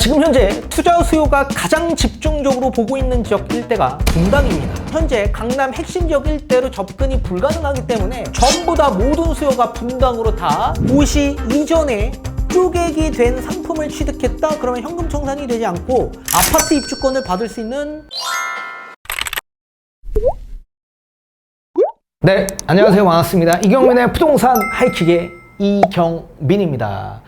지금 현재 투자 수요가 가장 집중적으로 보고 있는 지역 일대가 분당입니다. 현재 강남 핵심 지역 일대로 접근이 불가능하기 때문에 전부 다 모든 수요가 분당으로 다 도시 이전에 쪼개기 된 상품을 취득했다? 그러면 현금 청산이 되지 않고 아파트 입주권을 받을 수 있는. 네, 안녕하세요. 반갑습니다. 이경민의 부동산 하이킥의 이경민입니다.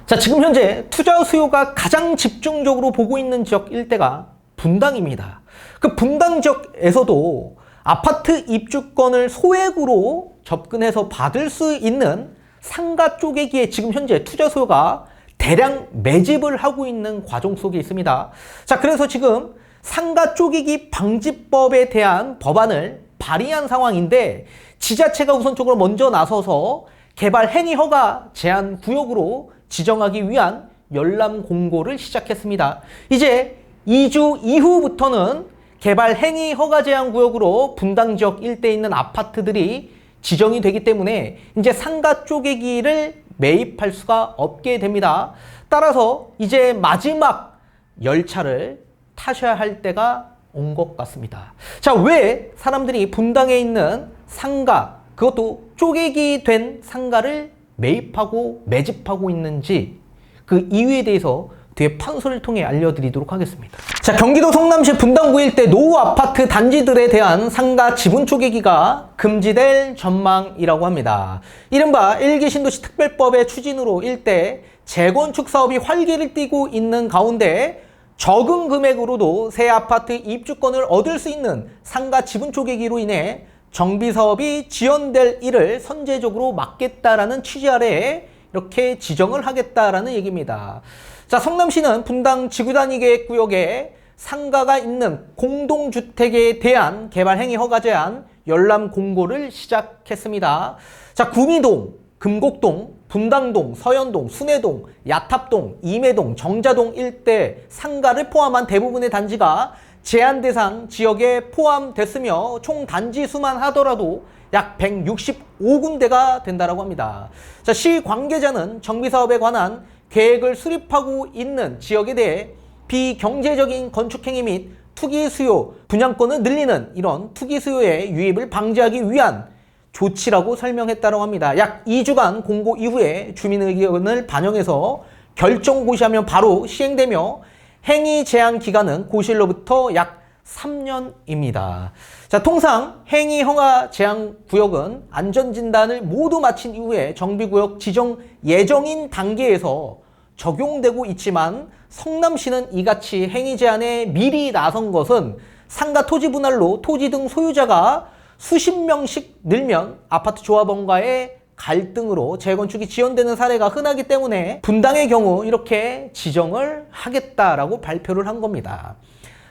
자, 지금 현재 투자 수요가 가장 집중적으로 보고 있는 지역 일대가 분당입니다. 그 분당 지역에서도 아파트 입주권을 소액으로 접근해서 받을 수 있는 상가 쪼개기에 지금 현재 투자 수요가 대량 매집을 하고 있는 과정 속에 있습니다. 자, 그래서 지금 상가 쪼개기 방지법에 대한 법안을 발의한 상황인데 지자체가 우선적으로 먼저 나서서 개발 행위 허가 제한 구역으로 지정하기 위한 열람 공고를 시작했습니다. 이제 2주 이후부터는 개발 행위 허가 제한 구역으로 분당 지역 일대에 있는 아파트들이 지정이 되기 때문에 이제 상가 쪼개기를 매입할 수가 없게 됩니다. 따라서 이제 마지막 열차를 타셔야 할 때가 온 것 같습니다. 자, 왜 사람들이 분당에 있는 상가, 그것도 쪼개기 된 상가를 매입하고 매집하고 있는지 그 이유에 대해서 뒤에 판소를 통해 알려드리도록 하겠습니다. 자, 경기도 성남시 분당구 일대 노후 아파트 단지들에 대한 상가 지분 쪼개기가 금지될 전망이라고 합니다. 이른바 1기 신도시 특별법의 추진으로 일대 재건축 사업이 활기를 띠고 있는 가운데 적은 금액으로도 새 아파트 입주권을 얻을 수 있는 상가 지분 쪼개기로 인해 정비 사업이 지연될 일을 선제적으로 막겠다라는 취지 아래에 이렇게 지정을 하겠다라는 얘기입니다. 자, 성남시는 분당 지구단위계획구역에 상가가 있는 공동주택에 대한 개발 행위 허가 제한 열람 공고를 시작했습니다. 자, 구미동, 금곡동, 분당동, 서현동, 순회동, 야탑동, 임해동, 정자동 일대 상가를 포함한 대부분의 단지가 제한 대상 지역에 포함됐으며 총 단지 수만 하더라도 약 165군데가 된다고 합니다. 자, 시 관계자는 정비사업에 관한 계획을 수립하고 있는 지역에 대해 비경제적인 건축행위 및 투기 수요, 분양권을 늘리는 이런 투기 수요의 유입을 방지하기 위한 조치라고 설명했다고 합니다. 약 2주간 공고 이후에 주민 의견을 반영해서 결정 고시하면 바로 시행되며 행위 제한 기간은 고시일로부터 약 3년입니다. 자, 통상 행위 허가 제한 구역은 안전진단을 모두 마친 이후에 정비구역 지정 예정인 단계에서 적용되고 있지만 성남시는 이같이 행위 제한에 미리 나선 것은 상가 토지 분할로 토지 등 소유자가 수십 명씩 늘면 아파트 조합원과의 갈등으로 재건축이 지연되는 사례가 흔하기 때문에 분당의 경우 이렇게 지정을 하겠다라고 발표를 한 겁니다.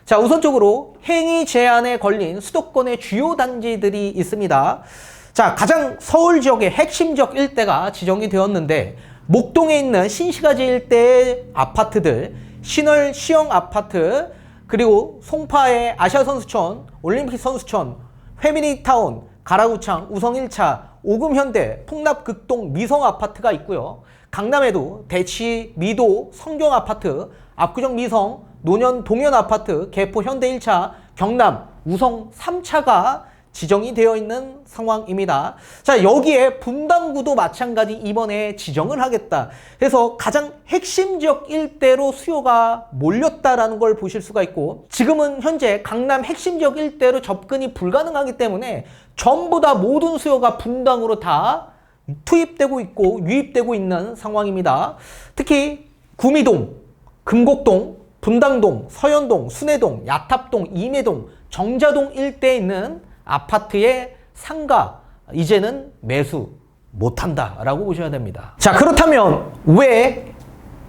자, 우선적으로 행위 제한에 걸린 수도권의 주요 단지들이 있습니다. 자, 가장 서울 지역의 핵심 지역 일대가 지정이 되었는데 목동에 있는 신시가지 일대의 아파트들, 신월 시형 아파트, 그리고 송파의 아시아선수촌, 올림픽 선수촌, 회미리타운, 가라구창, 우성 1차, 오금현대, 풍납극동, 미성아파트가 있고요. 강남에도 대치, 미도, 성경아파트, 압구정 미성, 노년 동현아파트, 개포 현대 1차, 경남, 우성 3차가 지정이 되어 있는 상황입니다. 자, 여기에 분당구도 마찬가지 이번에 지정을 하겠다. 그래서 가장 핵심 지역 일대로 수요가 몰렸다라는 걸 보실 수가 있고, 지금은 현재 강남 핵심 지역 일대로 접근이 불가능하기 때문에 전부 다 모든 수요가 분당으로 다 투입되고 있고 유입되고 있는 상황입니다. 특히 구미동, 금곡동, 분당동, 서현동, 순회동, 야탑동, 임해동, 정자동 일대에 있는 아파트의 상가 이제는 매수 못한다라고 보셔야 됩니다. 자, 그렇다면 왜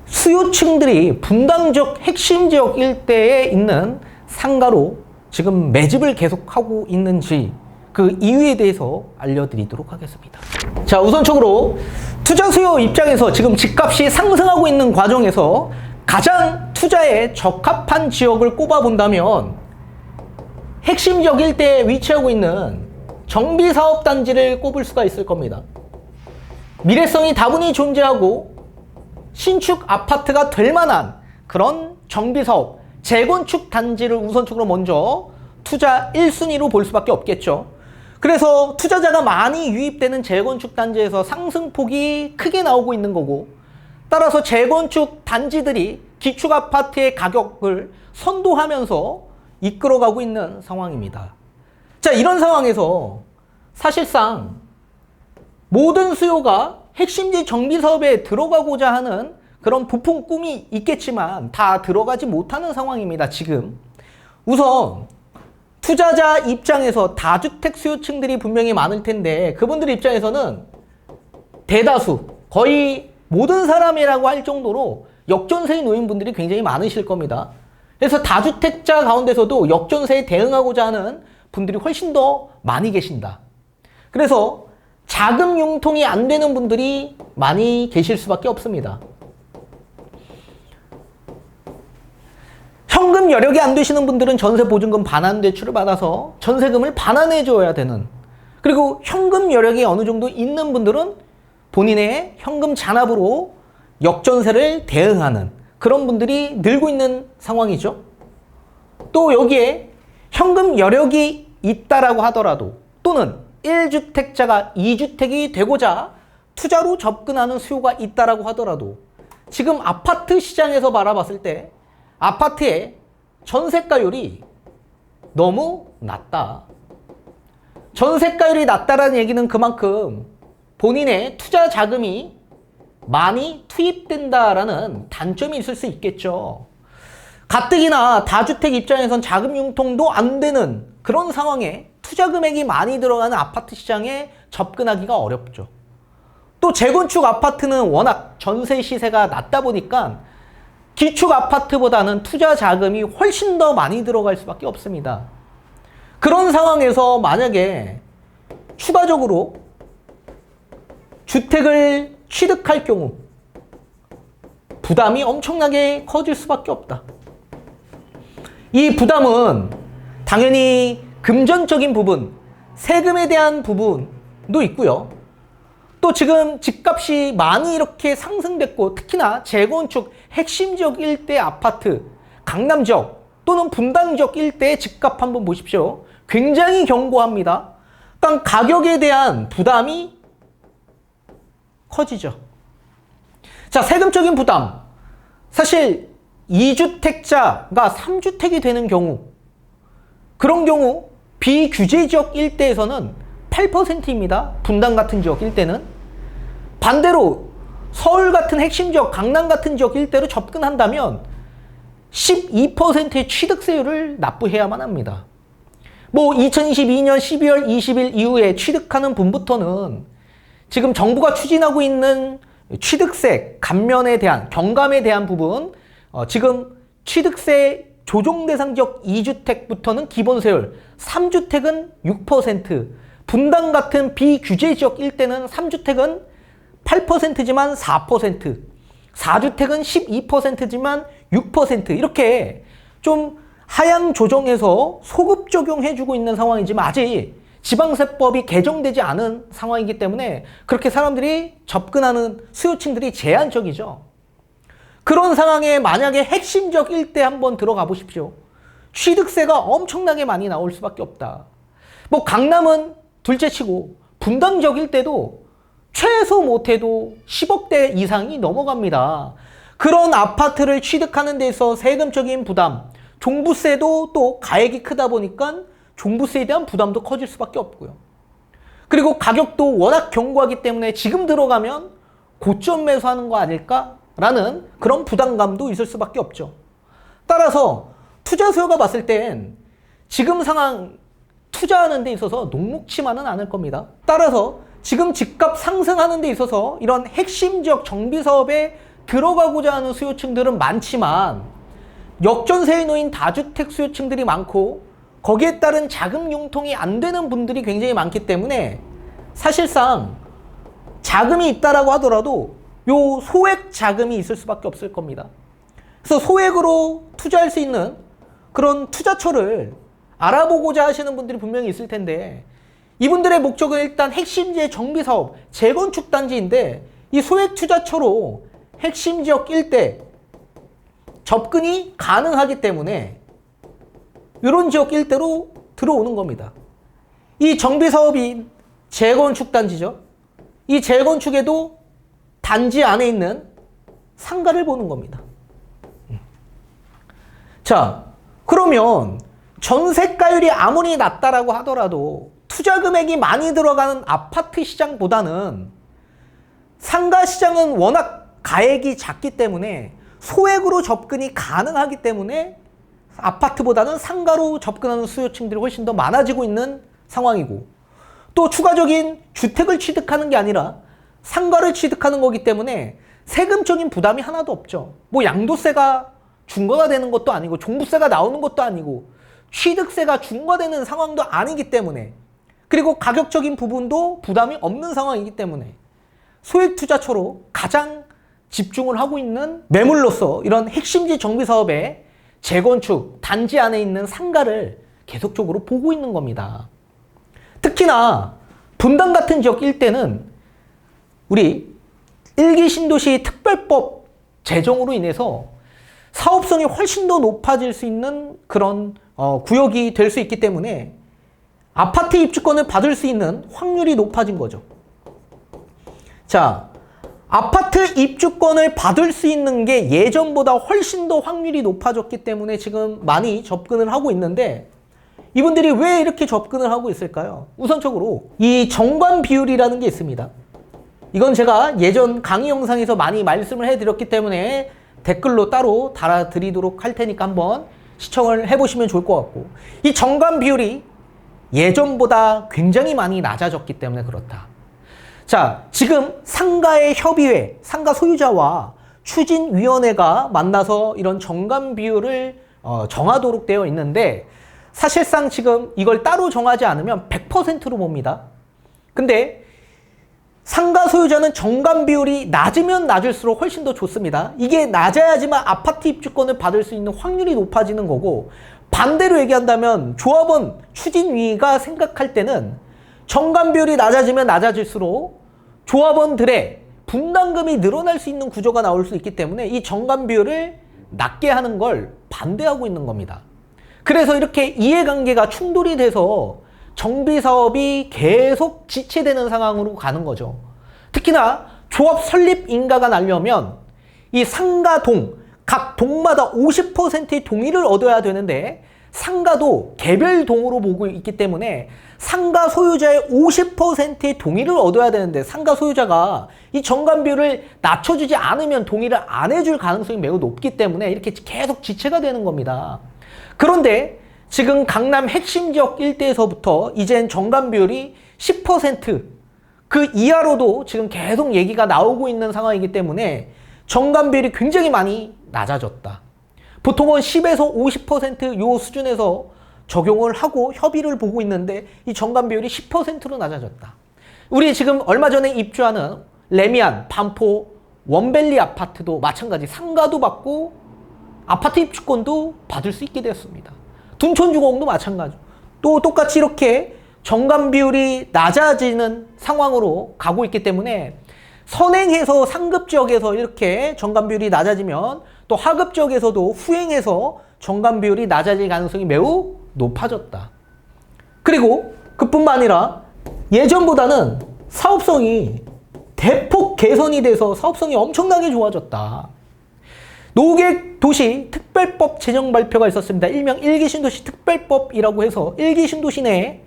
수요층들이 분당 지역 핵심 지역 일대에 있는 상가로 지금 매집을 계속하고 있는지 그 이유에 대해서 알려드리도록 하겠습니다. 자, 우선적으로 투자 수요 입장에서 지금 집값이 상승하고 있는 과정에서 가장 투자에 적합한 지역을 꼽아본다면 핵심 지역 일대에 위치하고 있는 정비사업단지를 꼽을 수가 있을 겁니다. 미래성이 다분히 존재하고 신축 아파트가 될 만한 그런 정비사업, 재건축 단지를 우선적으로 먼저 투자 1순위로 볼 수밖에 없겠죠. 그래서 투자자가 많이 유입되는 재건축 단지에서 상승폭이 크게 나오고 있는 거고, 따라서 재건축 단지들이 기축 아파트의 가격을 선도하면서 이끌어가고 있는 상황입니다. 자, 이런 상황에서 사실상 모든 수요가 핵심지 정비 사업에 들어가고자 하는 그런 부푼 꿈이 있겠지만 다 들어가지 못하는 상황입니다, 지금. 우선 투자자 입장에서 다주택 수요층들이 분명히 많을 텐데 그분들 입장에서는 대다수, 거의 모든 사람이라고 할 정도로 역전세에 놓인 분들이 굉장히 많으실 겁니다. 그래서 다주택자 가운데서도 역전세에 대응하고자 하는 분들이 훨씬 더 많이 계신다. 그래서 자금 융통이 안 되는 분들이 많이 계실 수밖에 없습니다. 현금 여력이 안 되시는 분들은 전세보증금 반환 대출을 받아서 전세금을 반환해 줘야 되는, 그리고 현금 여력이 어느 정도 있는 분들은 본인의 현금 잔압으로 역전세를 대응하는 그런 분들이 늘고 있는 상황이죠. 또 여기에 현금 여력이 있다라고 하더라도 또는 1주택자가 2주택이 되고자 투자로 접근하는 수요가 있다라고 하더라도 지금 아파트 시장에서 바라봤을 때 아파트의 전세가율이 너무 낮다. 전세가율이 낮다라는 얘기는 그만큼 본인의 투자 자금이 많이 투입된다라는 단점이 있을 수 있겠죠. 가뜩이나 다주택 입장에선 자금 융통도 안 되는 그런 상황에 투자 금액이 많이 들어가는 아파트 시장에 접근하기가 어렵죠. 또 재건축 아파트는 워낙 전세 시세가 낮다 보니까 기축 아파트보다는 투자 자금이 훨씬 더 많이 들어갈 수밖에 없습니다. 그런 상황에서 만약에 추가적으로 주택을 취득할 경우 부담이 엄청나게 커질 수밖에 없다. 이 부담은 당연히 금전적인 부분, 세금에 대한 부분도 있고요. 또 지금 집값이 많이 이렇게 상승됐고 특히나 재건축 핵심 지역 일대 아파트, 강남 지역 또는 분당 지역 일대의 집값 한번 보십시오. 굉장히 견고합니다. 그러니까 가격에 대한 부담이 커지죠. 자, 세금적인 부담. 사실 2주택자가 3주택이 되는 경우, 그런 경우 비규제 지역 일대에서는 8%입니다. 분당 같은 지역 일대는. 반대로 서울 같은 핵심 지역, 강남 같은 지역 일대로 접근한다면 12%의 취득세율을 납부해야만 합니다. 뭐 2022년 12월 20일 이후에 취득하는 분부터는 지금 정부가 추진하고 있는 취득세 감면에 대한, 경감에 대한 부분, 지금 취득세 조정 대상 지역 2주택부터는 기본세율, 3주택은 6%, 분당 같은 비규제 지역 일대는 3주택은 8%지만 4%, 4주택은 12%지만 6% 이렇게 좀 하향 조정해서 소급 적용해주고 있는 상황이지만 아직 지방세법이 개정되지 않은 상황이기 때문에 그렇게 사람들이 접근하는 수요층들이 제한적이죠. 그런 상황에 만약에 핵심 지역 일대 한번 들어가 보십시오. 취득세가 엄청나게 많이 나올 수밖에 없다. 뭐 강남은 둘째치고 분당 지역 일대도 최소 못해도 10억대 이상이 넘어갑니다. 그런 아파트를 취득하는 데서 세금적인 부담, 종부세도 또 가액이 크다 보니까 종부세에 대한 부담도 커질 수밖에 없고요. 그리고 가격도 워낙 견고하기 때문에 지금 들어가면 고점 매수하는 거 아닐까라는 그런 부담감도 있을 수밖에 없죠. 따라서 투자 수요가 봤을 땐 지금 상황 투자하는 데 있어서 녹록치만은 않을 겁니다. 따라서 지금 집값 상승하는 데 있어서 이런 핵심 지역 정비 사업에 들어가고자 하는 수요층들은 많지만 역전세에 놓인 다주택 수요층들이 많고 거기에 따른 자금 융통이 안 되는 분들이 굉장히 많기 때문에 사실상 자금이 있다라고 하더라도 요 소액 자금이 있을 수밖에 없을 겁니다. 그래서 소액으로 투자할 수 있는 그런 투자처를 알아보고자 하시는 분들이 분명히 있을 텐데 이분들의 목적은 일단 핵심지의 정비사업, 재건축 단지인데 이 소액 투자처로 핵심 지역 일대 접근이 가능하기 때문에 이런 지역 일대로 들어오는 겁니다. 이 정비사업이 재건축 단지죠. 이 재건축에도 단지 안에 있는 상가를 보는 겁니다. 자, 그러면 전세가율이 아무리 낮다라고 하더라도 투자 금액이 많이 들어가는 아파트 시장보다는 상가 시장은 워낙 가액이 작기 때문에 소액으로 접근이 가능하기 때문에 아파트보다는 상가로 접근하는 수요층들이 훨씬 더 많아지고 있는 상황이고, 또 추가적인 주택을 취득하는 게 아니라 상가를 취득하는 거기 때문에 세금적인 부담이 하나도 없죠. 뭐 양도세가 중과가 되는 것도 아니고 종부세가 나오는 것도 아니고 취득세가 중과되는 상황도 아니기 때문에, 그리고 가격적인 부분도 부담이 없는 상황이기 때문에 소액 투자처로 가장 집중을 하고 있는 매물로서 이런 핵심지 정비사업의 재건축, 단지 안에 있는 상가를 계속적으로 보고 있는 겁니다. 특히나 분당 같은 지역 일대는 우리 1기 신도시 특별법 제정으로 인해서 사업성이 훨씬 더 높아질 수 있는 그런 구역이 될 수 있기 때문에 아파트 입주권을 받을 수 있는 확률이 높아진 거죠. 자, 아파트 입주권을 받을 수 있는 게 예전보다 훨씬 더 확률이 높아졌기 때문에 지금 많이 접근을 하고 있는데, 이분들이 왜 이렇게 접근을 하고 있을까요? 우선적으로 이 정관 비율이라는 게 있습니다. 이건 제가 예전 강의 영상에서 많이 말씀을 해드렸기 때문에 댓글로 따로 달아드리도록 할 테니까 한번 시청을 해보시면 좋을 것 같고, 이 정관 비율이 예전보다 굉장히 많이 낮아졌기 때문에 그렇다. 자, 지금 상가의 협의회, 상가 소유자와 추진위원회가 만나서 이런 정관 비율을 정하도록 되어 있는데, 사실상 지금 이걸 따로 정하지 않으면 100%로 봅니다. 근데 상가 소유자는 정관 비율이 낮으면 낮을수록 훨씬 더 좋습니다. 이게 낮아야지만 아파트 입주권을 받을 수 있는 확률이 높아지는 거고, 반대로 얘기한다면 조합원 추진위가 생각할 때는 정관 비율이 낮아지면 낮아질수록 조합원들의 분담금이 늘어날 수 있는 구조가 나올 수 있기 때문에 이 정관 비율을 낮게 하는 걸 반대하고 있는 겁니다. 그래서 이렇게 이해관계가 충돌이 돼서 정비사업이 계속 지체되는 상황으로 가는 거죠. 특히나 조합 설립 인가가 나려면 이 상가동, 각 동마다 50%의 동의를 얻어야 되는데 상가도 개별 동으로 보고 있기 때문에 상가 소유자의 50%의 동의를 얻어야 되는데 상가 소유자가 이 정관 비율을 낮춰주지 않으면 동의를 안 해줄 가능성이 매우 높기 때문에 이렇게 계속 지체가 되는 겁니다. 그런데 지금 강남 핵심 지역 일대에서부터 이젠 정관 비율이 10% 그 이하로도 지금 계속 얘기가 나오고 있는 상황이기 때문에 정관 비율이 굉장히 많이 낮아졌다. 보통은 10에서 50% 수준에서 적용을 하고 협의를 보고 있는데 이 정관 비율이 10%로 낮아졌다. 우리 지금 얼마 전에 입주하는 레미안, 반포, 원밸리 아파트도 마찬가지 상가도 받고 아파트 입주권도 받을 수 있게 되었습니다. 둔촌주공도 마찬가지. 또 똑같이 이렇게 정관 비율이 낮아지는 상황으로 가고 있기 때문에 선행해서 상급 지역에서 이렇게 정관 비율이 낮아지면 또 하급 지역에서도 후행해서 정관 비율이 낮아질 가능성이 매우 높아졌다. 그리고 그뿐만 아니라 예전보다는 사업성이 대폭 개선이 돼서 사업성이 엄청나게 좋아졌다. 노객도시 특별법 제정 발표가 있었습니다. 일명 1기 신도시 특별법이라고 해서 1기 신도시 내에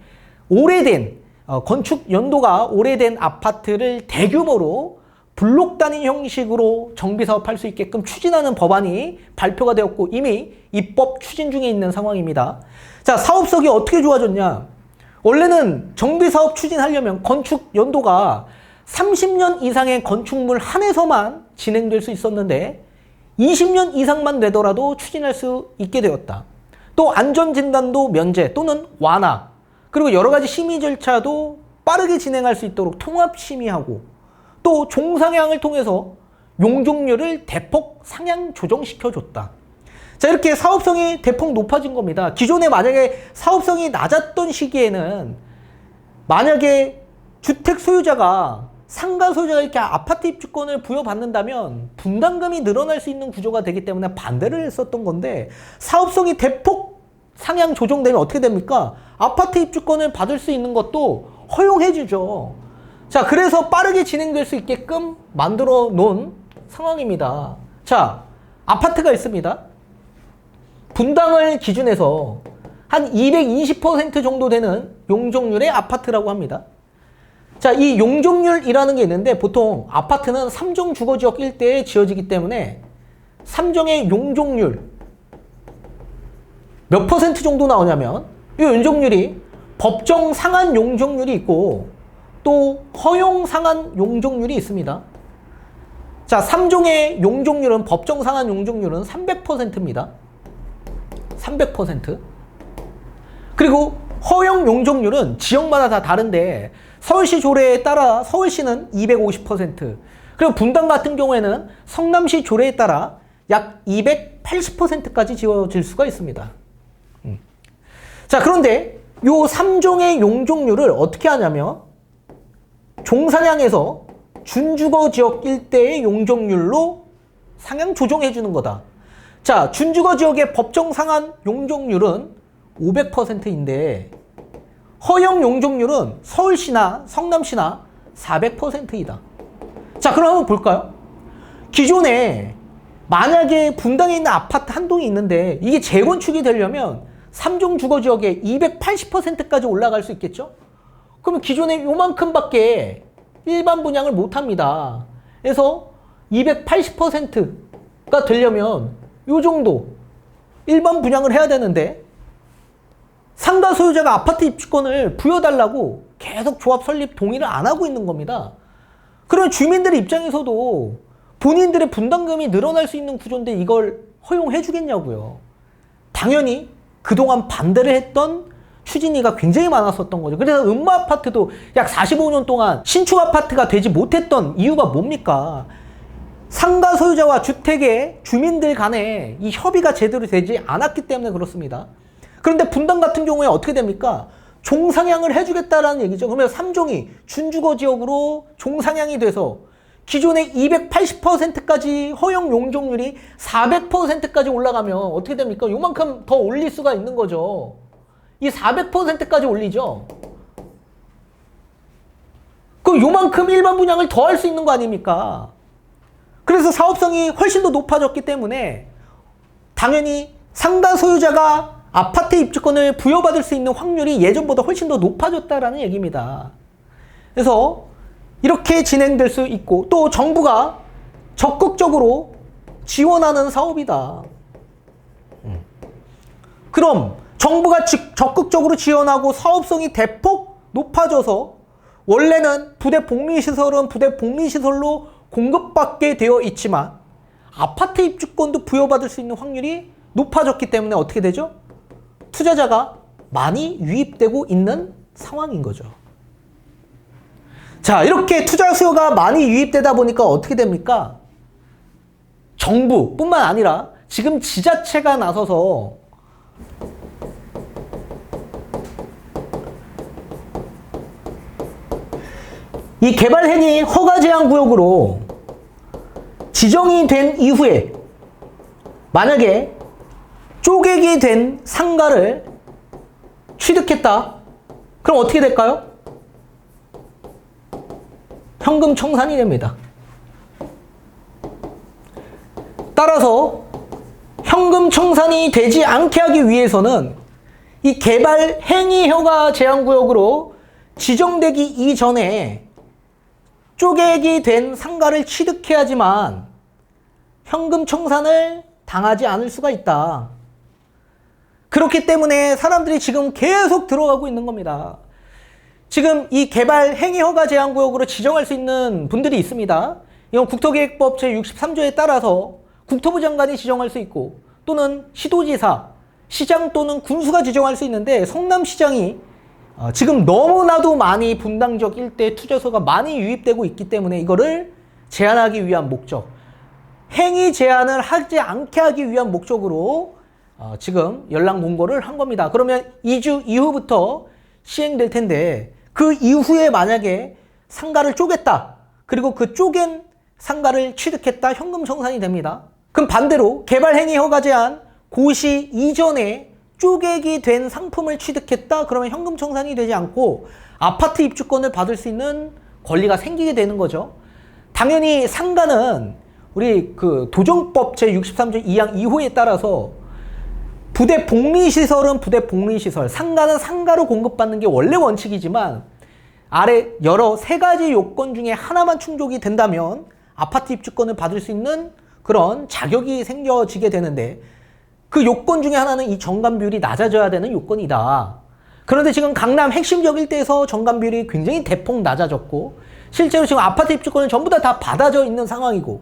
오래된 건축 연도가 오래된 아파트를 대규모로 블록 단위 형식으로 정비사업할 수 있게끔 추진하는 법안이 발표가 되었고 이미 입법 추진 중에 있는 상황입니다. 자, 사업성이 어떻게 좋아졌냐? 원래는 정비사업 추진하려면 건축 연도가 30년 이상의 건축물 한해서만 진행될 수 있었는데 20년 이상만 되더라도 추진할 수 있게 되었다. 또 안전진단도 면제 또는 완화, 그리고 여러 가지 심의 절차도 빠르게 진행할 수 있도록 통합 심의하고 또 종상향을 통해서 용적률을 대폭 상향 조정시켜줬다. 자, 이렇게 사업성이 대폭 높아진 겁니다. 기존에 만약에 사업성이 낮았던 시기에는 만약에 주택 소유자가 상가 소유자가 이렇게 아파트 입주권을 부여받는다면 분담금이 늘어날 수 있는 구조가 되기 때문에 반대를 했었던 건데, 사업성이 대폭 상향 조정되면 어떻게 됩니까? 아파트 입주권을 받을 수 있는 것도 허용해주죠. 자, 그래서 빠르게 진행될 수 있게끔 만들어 놓은 상황입니다. 자, 아파트가 있습니다. 분당을 기준해서 한 220% 정도 되는 용적률의 아파트라고 합니다. 자, 이 용적률이라는 게 있는데, 보통 아파트는 3종 주거지역 일대에 지어지기 때문에 3종의 용적률 몇 퍼센트 정도 나오냐면, 이 용적률이 법정 상한 용적률이 있고 또 허용 상한 용적률이 있습니다. 자, 3종의 용적률은, 법정 상한 용적률은 300%입니다. 300%. 그리고 허용 용적률은 지역마다 다 다른데, 서울시 조례에 따라 서울시는 250%, 그리고 분당 같은 경우에는 성남시 조례에 따라 약 280%까지 지어질 수가 있습니다. 자, 그런데 요 3종의 용적률을 어떻게 하냐면, 종상향에서 준주거 지역 일대의 용적률로 상향 조정해 주는 거다. 자, 준주거 지역의 법정 상한 용적률은 500%인데 허용 용적률은 서울시나 성남시나 400%이다. 자, 그럼 한번 볼까요? 기존에 만약에 분당에 있는 아파트 한 동이 있는데 이게 재건축이 되려면 3종 주거지역의 280%까지 올라갈 수 있겠죠? 그러면 기존에 요만큼밖에 일반 분양을 못합니다. 그래서 280%가 되려면 요 정도 일반 분양을 해야 되는데, 상가 소유자가 아파트 입주권을 부여달라고 계속 조합 설립 동의를 안 하고 있는 겁니다. 그러면 주민들의 입장에서도 본인들의 분담금이 늘어날 수 있는 구조인데 이걸 허용해 주겠냐고요. 당연히 그동안 반대를 했던 추진위가 굉장히 많았었던 거죠. 그래서 음마 아파트도 약 45년 동안 신축 아파트가 되지 못했던 이유가 뭡니까? 상가 소유자와 주택의 주민들 간에 이 협의가 제대로 되지 않았기 때문에 그렇습니다. 그런데 분당 같은 경우에 어떻게 됩니까? 종상향을 해주겠다라는 얘기죠. 그러면 3종이 준주거 지역으로 종상향이 돼서 기존의 280%까지 허용 용적률이 400%까지 올라가면 어떻게 됩니까? 요만큼 더 올릴 수가 있는 거죠. 이 400%까지 올리죠. 그럼 요만큼 일반 분양을 더 할 수 있는 거 아닙니까? 그래서 사업성이 훨씬 더 높아졌기 때문에 당연히 상가 소유자가 아파트 입주권을 부여받을 수 있는 확률이 예전보다 훨씬 더 높아졌다라는 얘기입니다. 그래서 이렇게 진행될 수 있고, 또 정부가 적극적으로 지원하는 사업이다. 그럼 정부가 적극적으로 지원하고 사업성이 대폭 높아져서 원래는 부대 복리시설은 부대 복리시설로 공급받게 되어 있지만 아파트 입주권도 부여받을 수 있는 확률이 높아졌기 때문에 어떻게 되죠? 투자자가 많이 유입되고 있는 상황인 거죠. 자, 이렇게 투자 수요가 많이 유입되다 보니까 어떻게 됩니까? 정부뿐만 아니라 지금 지자체가 나서서 이 개발 행위 허가 제한 구역으로 지정이 된 이후에 만약에 쪼개기 된 상가를 취득했다. 그럼 어떻게 될까요? 현금 청산이 됩니다. 따라서 현금 청산이 되지 않게 하기 위해서는 이 개발 행위 허가 제한 구역으로 지정되기 이전에 쪼개기 된 상가를 취득해야지만 현금 청산을 당하지 않을 수가 있다. 그렇기 때문에 사람들이 지금 계속 들어가고 있는 겁니다. 지금 이 개발 행위 허가 제한 구역으로 지정할 수 있는 분들이 있습니다. 이건 국토계획법 제63조에 따라서 국토부 장관이 지정할 수 있고, 또는 시도지사, 시장 또는 군수가 지정할 수 있는데, 성남시장이 지금 너무나도 많이 분당 지역 일대에 투자소가 많이 유입되고 있기 때문에 이거를 제한하기 위한 목적, 행위 제한을 하지 않게 하기 위한 목적으로 지금 연락 공고를 한 겁니다. 그러면 2주 이후부터 시행될 텐데, 그 이후에 만약에 상가를 쪼갰다 그리고 그 쪼갠 상가를 취득했다. 현금 청산이 됩니다. 그럼 반대로 개발행위 허가 제한 고시 이전에 쪼개기 된 상품을 취득했다. 그러면 현금 청산이 되지 않고 아파트 입주권을 받을 수 있는 권리가 생기게 되는 거죠. 당연히 상가는 우리 그 도정법 제63조 2항 2호에 따라서 부대 복리시설은 부대 복리시설, 상가는 상가로 공급받는 게 원래 원칙이지만 아래 여러 세 가지 요건 중에 하나만 충족이 된다면 아파트 입주권을 받을 수 있는 그런 자격이 생겨지게 되는데 그 요건 중에 하나는 이 정감 비율이 낮아져야 되는 요건이다. 그런데 지금 강남 핵심 지역 일대에서 정감 비율이 굉장히 대폭 낮아졌고 실제로 지금 아파트 입주권은 전부 다 받아져 있는 상황이고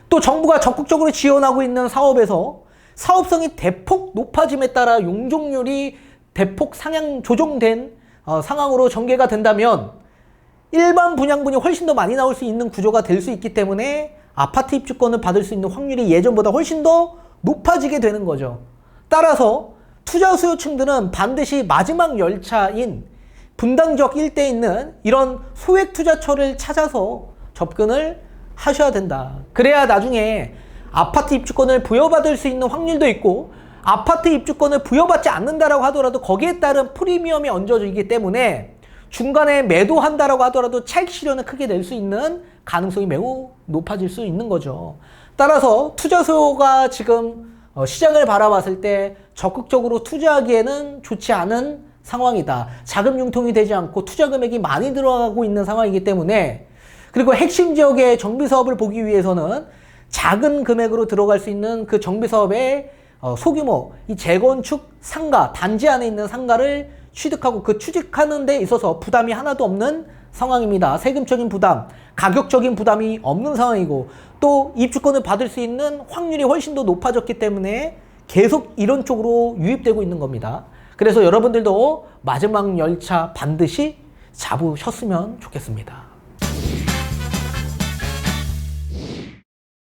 또 정부가 적극적으로 지원하고 있는 사업에서 사업성이 대폭 높아짐에 따라 용적률이 대폭 상향 조정된 상황으로 전개가 된다면 일반 분양분이 훨씬 더 많이 나올 수 있는 구조가 될 수 있기 때문에 아파트 입주권을 받을 수 있는 확률이 예전보다 훨씬 더 높아지게 되는 거죠. 따라서 투자 수요층들은 반드시 마지막 열차인 분당 지역 일대에 있는 이런 소액 투자처를 찾아서 접근을 하셔야 된다. 그래야 나중에 아파트 입주권을 부여받을 수 있는 확률도 있고 아파트 입주권을 부여받지 않는다라고 하더라도 거기에 따른 프리미엄이 얹어지기 때문에 중간에 매도한다라고 하더라도 차익 실현을 크게 낼 수 있는 가능성이 매우 높아질 수 있는 거죠. 따라서 투자 수요가 지금 시장을 바라봤을 때 적극적으로 투자하기에는 좋지 않은 상황이다. 자금 융통이 되지 않고 투자 금액이 많이 들어가고 있는 상황이기 때문에 그리고 핵심 지역의 정비 사업을 보기 위해서는 작은 금액으로 들어갈 수 있는 그 정비 사업의 소규모 이 재건축 상가 단지 안에 있는 상가를 취득하고 그 취직하는 데 있어서 부담이 하나도 없는 상황입니다. 세금적인 부담, 가격적인 부담이 없는 상황이고 또 입주권을 받을 수 있는 확률이 훨씬 더 높아졌기 때문에 계속 이런 쪽으로 유입되고 있는 겁니다. 그래서 여러분들도 마지막 열차 반드시 잡으셨으면 좋겠습니다.